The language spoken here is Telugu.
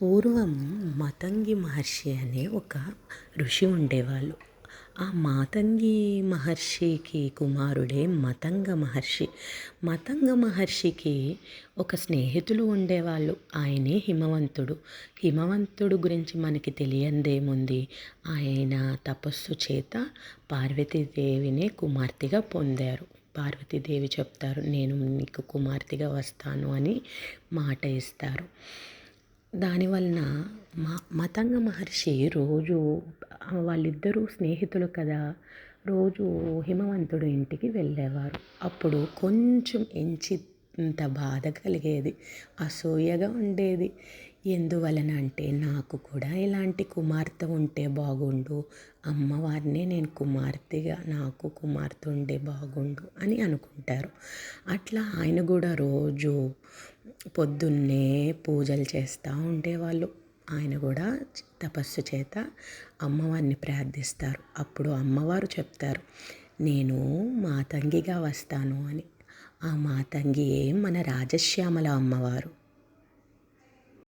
పూర్వం మతంగి మహర్షి అనే ఒక ఋషి ఉండేవాళ్ళు. ఆ మాతంగి మహర్షికి కుమారుడే మతంగ మహర్షి. మతంగ మహర్షికి ఒక స్నేహితులు ఉండేవాళ్ళు. ఆయనే హిమవంతుడు. హిమవంతుడు గురించి మనకి తెలియందేముంది? ఆయన తపస్సు చేత పార్వతీదేవిని కుమార్తెగా పొందారు. పార్వతీదేవి చెప్తారు, నేను నీకు కుమార్తెగా వస్తాను అని మాట ఇస్తారు. దానివలన మతంగ మహర్షి రోజు వాళ్ళిద్దరూ స్నేహితులు కదా, రోజు హిమవంతుడు ఇంటికి వెళ్ళేవారు. అప్పుడు కొంచెం ఎంచినంత బాధ కలిగేది, అసూయగా ఉండేది. ఎందువలన అంటే నాకు కూడా ఇలాంటి కుమార్తె ఉంటే బాగుండు, అమ్మవారినే నేను కుమార్తెగా నాకు కుమార్తె ఉండే బాగుండు అని అనుకుంటారు. అట్లా ఆయన కూడా రోజు పొద్దున్నే పూజలు చేస్తూ ఉండేవాళ్ళు. ఆయన కూడా తపస్సు చేత అమ్మవారిని ప్రార్థిస్తారు. అప్పుడు అమ్మవారు చెప్తారు, నేను మాతంగిగా వస్తాను అని. ఆ మాతంగియే మన రాజశ్యామల అమ్మవారు.